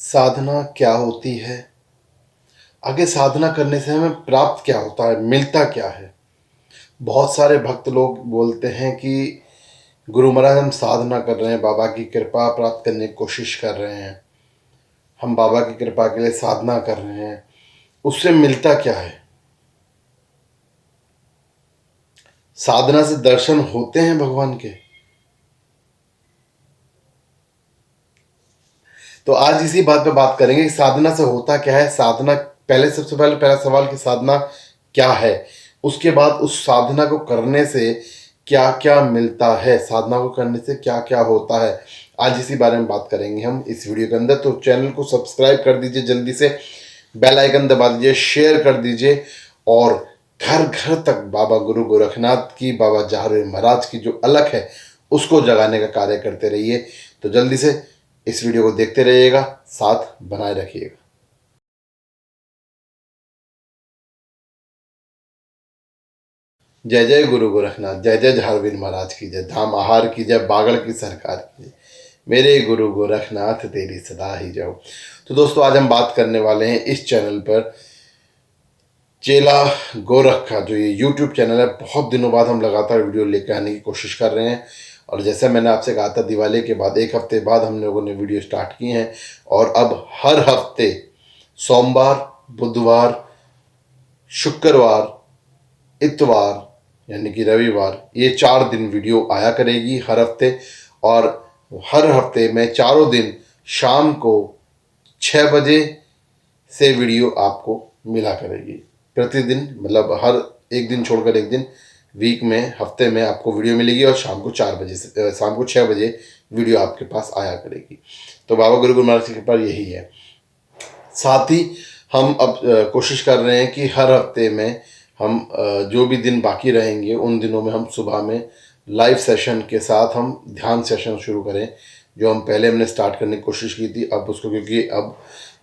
साधना क्या होती है? आगे साधना करने से हमें प्राप्त क्या होता है, मिलता क्या है? बहुत सारे भक्त लोग बोलते हैं कि गुरु महाराज हम साधना कर रहे हैं, बाबा की कृपा प्राप्त करने की कोशिश कर रहे हैं, हम बाबा की कृपा के लिए साधना कर रहे हैं, उससे मिलता क्या है? साधना से दर्शन होते हैं भगवान के? तो आज इसी बात पे बात करेंगे कि साधना से होता क्या है। साधना, पहले सबसे पहले पहला सवाल कि साधना क्या है, उसके बाद उस साधना को करने से क्या क्या मिलता है, साधना को करने से क्या क्या होता है, आज इसी बारे में बात करेंगे हम इस वीडियो के अंदर। तो चैनल को सब्सक्राइब कर दीजिए जल्दी से, बेल आइकन दबा दीजिए, शेयर कर दीजिए और घर घर तक बाबा गुरु गोरखनाथ की, बाबा जहार महाराज की जो अलख है उसको जगाने का कार्य करते रहिए। तो जल्दी से इस वीडियो को देखते रहिएगा, साथ बनाए रखिएगा। जय जय गुरु गोरखनाथ, जय जय झारवीर महाराज की जय, धाम आहार की जय, बागड़ की सरकार की जय, मेरे गुरु गोरखनाथ तेरी सदा ही जाओ। तो दोस्तों, आज हम बात करने वाले हैं इस चैनल पर चेला गोरख का, जो ये यूट्यूब चैनल है। बहुत दिनों बाद हम लगातार वीडियो लेकर आने की कोशिश कर रहे हैं और जैसे मैंने आपसे कहा था, दिवाली के बाद एक हफ्ते बाद हम लोगों ने वीडियो स्टार्ट की हैं और अब हर हफ्ते सोमवार, बुधवार, शुक्रवार, इतवार यानी कि रविवार, ये 4 दिन वीडियो आया करेगी हर हफ्ते। और हर हफ्ते में चारों दिन शाम को 6 बजे से वीडियो आपको मिला करेगी। प्रतिदिन, मतलब हर एक दिन छोड़कर एक दिन, वीक में, हफ्ते में आपको वीडियो मिलेगी और शाम को 4 बजे से शाम को 6 बजे वीडियो आपके पास आया करेगी। तो बाबा गुरु महाराज की कृपा यही है। साथ ही हम अब कोशिश कर रहे हैं कि हर हफ्ते में हम जो भी दिन बाकी रहेंगे उन दिनों में हम सुबह में लाइव सेशन के साथ हम ध्यान सेशन शुरू करें, जो हम पहले हमने स्टार्ट करने की कोशिश की थी। अब उसको, क्योंकि अब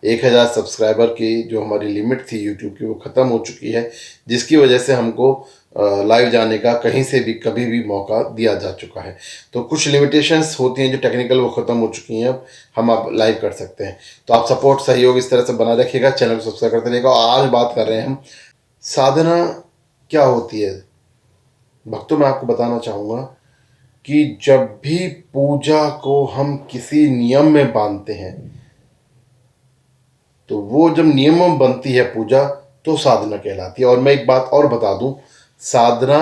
1000 सब्सक्राइबर की जो हमारी लिमिट थी यूट्यूब की, वो ख़त्म हो चुकी है, जिसकी वजह से हमको लाइव जाने का कहीं से भी कभी भी मौका दिया जा चुका है। तो कुछ लिमिटेशंस होती हैं जो टेक्निकल, वो ख़त्म हो चुकी हैं। अब हम आप लाइव कर सकते हैं। तो आप सपोर्ट, सहयोग इस तरह से बना रखिएगा, चैनल को सब्सक्राइब करते रहिएगा। और आज बात कर रहे हैं हम साधना क्या होती है। भक्तों, मैं आपको बताना चाहूँगा कि जब भी पूजा को हम किसी नियम में बांधते हैं, तो वो जब नियम में बनती है पूजा, तो साधना कहलाती है। और मैं एक बात और बता दूं, साधना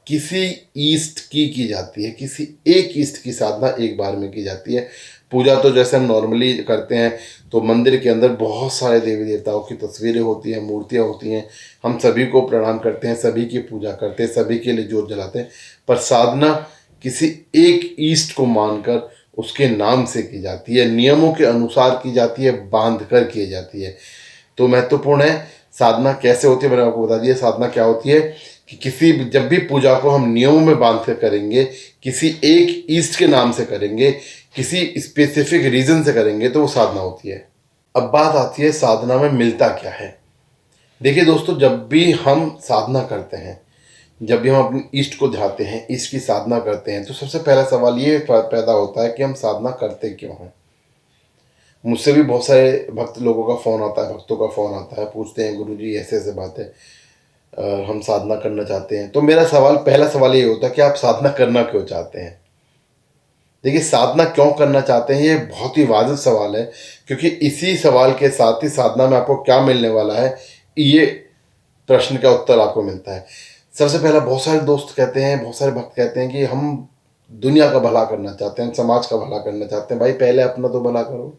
किसी ईष्ट की जाती है, किसी एक ईष्ट की साधना एक बार में की जाती है। पूजा तो जैसे हम नॉर्मली करते हैं, तो मंदिर के अंदर बहुत सारे देवी देवताओं की तस्वीरें होती हैं, मूर्तियाँ होती हैं, हम सभी को प्रणाम करते हैं, सभी की पूजा करते हैं, सभी के लिए जोत जलाते हैं। पर साधना किसी एक ईष्ट को मानकर उसके नाम से की जाती है, नियमों के अनुसार की जाती है, बांध कर की जाती है। तो महत्वपूर्ण है साधना कैसे होती है। मैंने आपको बता दिया साधना क्या होती है कि किसी, जब भी पूजा को हम नियमों में बांध कर करेंगे, किसी एक ईष्ट के नाम से करेंगे, किसी स्पेसिफिक रीजन से करेंगे, तो वो साधना होती है। अब बात आती है साधना में मिलता क्या है। देखिए दोस्तों, जब भी हम साधना करते हैं, जब भी हम अपने इष्ट को ध्याते हैं, इष्ट की साधना करते हैं, तो सबसे पहला सवाल ये पैदा होता है कि हम साधना करते क्यों हैं। मुझसे भी बहुत सारे भक्त लोगों का फ़ोन आता है, भक्तों का फ़ोन आता है, पूछते हैं गुरुजी ऐसे ऐसे बात है, हम साधना करना चाहते हैं। तो मेरा सवाल, पहला सवाल ये होता है कि आप साधना करना क्यों चाहते हैं। देखिए, साधना क्यों करना चाहते हैं, ये बहुत ही वाजिब सवाल है, क्योंकि इसी सवाल के साथ ही साधना में आपको क्या मिलने वाला है, ये प्रश्न का उत्तर आपको मिलता है। सबसे पहला, बहुत सारे दोस्त कहते हैं, बहुत सारे भक्त कहते हैं कि हम दुनिया का भला करना चाहते हैं, समाज का भला करना चाहते हैं। भाई, पहले अपना तो भला करो।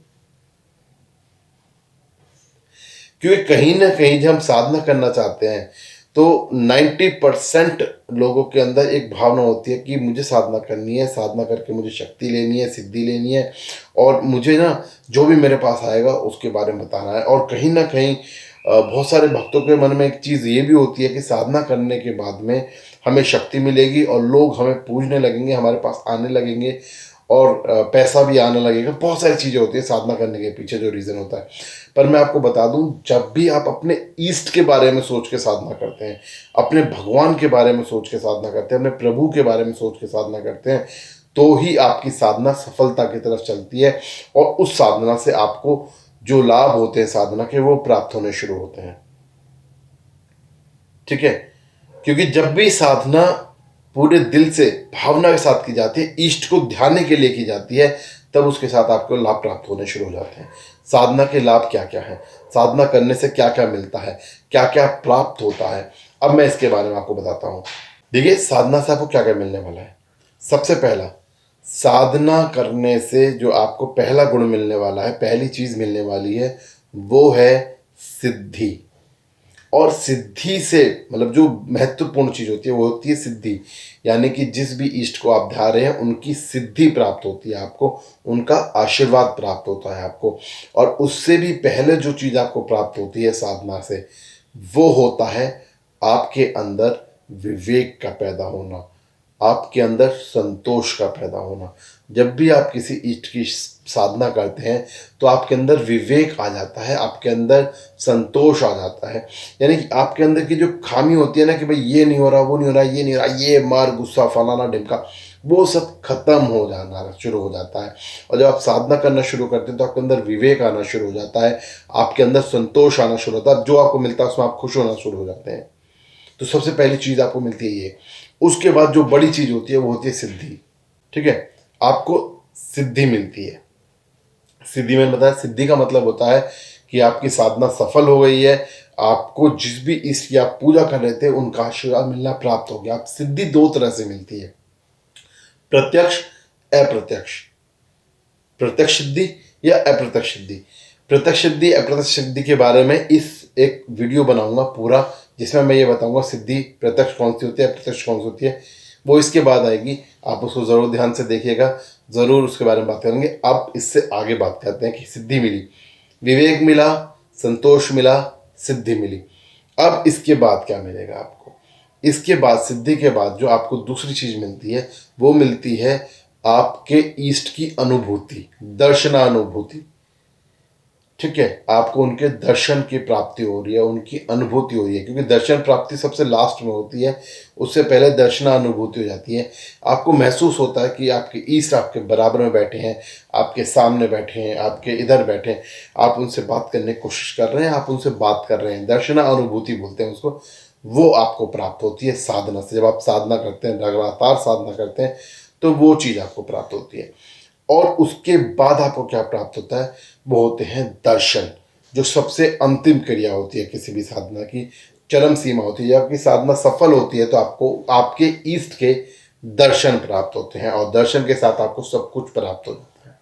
क्योंकि कहीं ना कहीं जब हम साधना करना चाहते हैं, तो 90% लोगों के अंदर एक भावना होती है कि मुझे साधना करनी है, साधना करके मुझे शक्ति लेनी है, सिद्धि लेनी है, और मुझे ना जो भी मेरे पास आएगा उसके बारे में बताना है। और कहीं ना कहीं बहुत सारे भक्तों के मन में एक चीज़ ये भी होती है कि साधना करने के बाद में हमें शक्ति मिलेगी और लोग हमें पूजने लगेंगे, हमारे पास आने लगेंगे और पैसा भी आने लगेगा। बहुत सारी चीज़ें होती हैं साधना करने के पीछे जो रीज़न होता है। पर मैं आपको बता दूं, जब भी आप अपने ईष्ट के बारे में सोच के साधना करते हैं, अपने भगवान के बारे में सोच के साधना करते हैं, अपने प्रभु के बारे में सोच के साधना करते हैं, तो ही आपकी साधना सफलता की तरफ चलती है और उस साधना से आपको जो लाभ होते हैं साधना के वो प्राप्त होने शुरू होते हैं। ठीक है, क्योंकि जब भी साधना पूरे दिल से भावना के साथ की जाती है, इष्ट को ध्यान के लिए की जाती है, तब उसके साथ आपको लाभ प्राप्त होने शुरू हो जाते हैं। साधना के लाभ क्या क्या है, साधना करने से क्या क्या मिलता है, क्या क्या प्राप्त होता है, अब मैं इसके बारे में आपको बताता हूँ। देखिए, साधना से आपको क्या क्या मिलने वाला है। सबसे पहला, साधना करने से जो आपको पहला गुण मिलने वाला है, पहली चीज मिलने वाली है, वो है सिद्धि। और सिद्धि से मतलब जो महत्वपूर्ण चीज होती है वो होती है सिद्धि, यानी कि जिस भी इष्ट को आप ध्यान रहे हैं उनकी सिद्धि प्राप्त होती है आपको, उनका आशीर्वाद प्राप्त होता है आपको। और उससे भी पहले जो चीज आपको प्राप्त होती है साधना से, वो होता है आपके अंदर विवेक का पैदा होना, आपके अंदर संतोष का पैदा होना। जब भी आप किसी इष्ट की साधना करते हैं तो आपके अंदर विवेक आ जाता है, आपके अंदर संतोष आ जाता है। यानी कि आपके अंदर की जो खामी होती है ना कि भाई ये नहीं हो रहा, वो नहीं हो रहा, ये नहीं हो रहा, ये मार गुस्सा फलाना ढिमका, वो सब खत्म हो जाना शुरू हो जाता है। और जब आप साधना करना शुरू करते हैं तो आपके अंदर विवेक आना शुरू हो जाता है, आपके अंदर संतोष आना शुरू होता है, जो आपको मिलता है उसमें आप खुश होना शुरू हो जाते हैं। तो सबसे पहली चीज आपको मिलती है ये। उसके बाद जो बड़ी चीज होती है वो होती है सिद्धि। ठीक है, आपको सिद्धि मिलती है। सिद्धि मैंने बताया, सिद्धि का मतलब होता है कि आपकी साधना सफल हो गई है, आपको जिस भी इष्ट की आप पूजा कर रहे थे उनका आशीर्वाद मिलना प्राप्त हो गया। आप सिद्धि दो तरह से मिलती है, प्रत्यक्ष अप्रत्यक्ष। प्रत्यक्ष सिद्धि या अप्रत्यक्ष सिद्धि। प्रत्यक्ष सिद्धि अप्रत्यक्ष सिद्धि के बारे में इस एक वीडियो बनाऊंगा पूरा, जिसमें मैं ये बताऊंगा सिद्धि प्रत्यक्ष कौन सी होती है, अप्रत्यक्ष कौन सी होती है। वो इसके बाद आएगी, आप उसको ज़रूर ध्यान से देखिएगा, ज़रूर उसके बारे में बात करेंगे। अब इससे आगे बात करते हैं कि सिद्धि मिली, विवेक मिला, संतोष मिला, सिद्धि मिली। अब इसके बाद क्या मिलेगा आपको। इसके बाद, सिद्धि के बाद जो आपको दूसरी चीज़ मिलती है वो मिलती है आपके ईष्ट की अनुभूति, दर्शनानुभूति। ठीक है, आपको उनके दर्शन की प्राप्ति हो रही है, उनकी अनुभूति हो रही है, क्योंकि दर्शन प्राप्ति सबसे लास्ट में होती है, उससे पहले दर्शनानुभूति हो जाती है। आपको महसूस होता है कि आपके ईष्ट आपके बराबर में बैठे हैं, आपके सामने बैठे हैं, आपके इधर बैठे हैं, आप उनसे बात करने की कोशिश कर रहे हैं, आप उनसे बात कर रहे हैं, दर्शनानुभूति बोलते हैं उसको। वो आपको प्राप्त होती है साधना से। जब आप साधना करते हैं, लगातार साधना करते हैं, तो वो चीज़ आपको प्राप्त होती है। और उसके बाद आपको क्या प्राप्त होता है, वो होते हैं दर्शन, जो सबसे अंतिम क्रिया होती है किसी भी साधना की, चरम सीमा होती है। जब आपकी साधना सफल होती है तो आपको आपके ईष्ट के दर्शन प्राप्त होते हैं, और दर्शन के साथ आपको सब कुछ प्राप्त हो जाता है।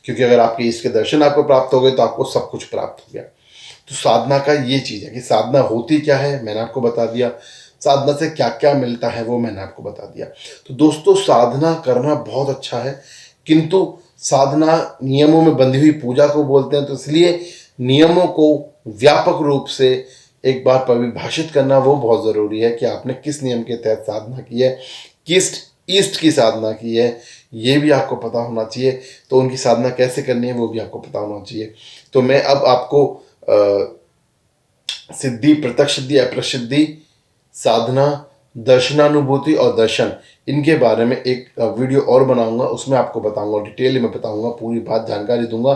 क्योंकि अगर आपके ईष्ट के दर्शन आपको प्राप्त हो गए तो आपको सब कुछ प्राप्त हो गया। तो साधना का ये चीज़ है कि साधना होती क्या है, मैंने आपको बता दिया। साधना से क्या क्या मिलता है वो मैंने आपको बता दिया। तो दोस्तों, साधना करना बहुत अच्छा है, किंतु साधना नियमों में बंधी हुई पूजा को बोलते हैं, तो इसलिए नियमों को व्यापक रूप से एक बार परिभाषित करना वो बहुत ज़रूरी है कि आपने किस नियम के तहत साधना की है, किस ईष्ट की साधना की है, ये भी आपको पता होना चाहिए। तो उनकी साधना कैसे करनी है वो भी आपको पता होना चाहिए। तो मैं अब आपको सिद्धि, प्रत्यक्ष सिद्धि, अप्रत्यक्ष सिद्धि, साधना, दर्शनानुभूति और दर्शन, इनके बारे में एक वीडियो और बनाऊंगा, उसमें आपको बताऊंगा, डिटेल में बताऊंगा, पूरी बात जानकारी दूंगा।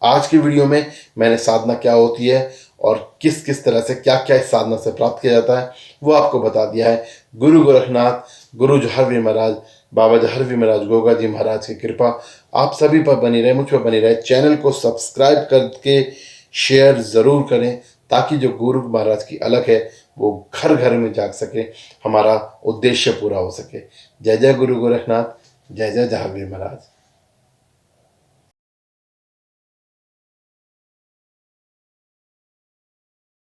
आज की वीडियो में मैंने साधना क्या होती है और किस किस तरह से क्या क्या इस साधना से प्राप्त किया जाता है वो आपको बता दिया है। गुरु गोरखनाथ, गुरु जहरवीर महाराज, बाबा जहरवीर महाराज, गोगा जी महाराज की कृपा आप सभी पर बनी रहे, मुझ पर बनी रहे। चैनल को सब्सक्राइब करके शेयर ज़रूर करें, ताकि जो गुरु महाराज की अलख है वो घर घर में जाग सके, हमारा उद्देश्य पूरा हो सके। जय जय गुरु गोरखनाथ, जय जय जहांगीर महाराज।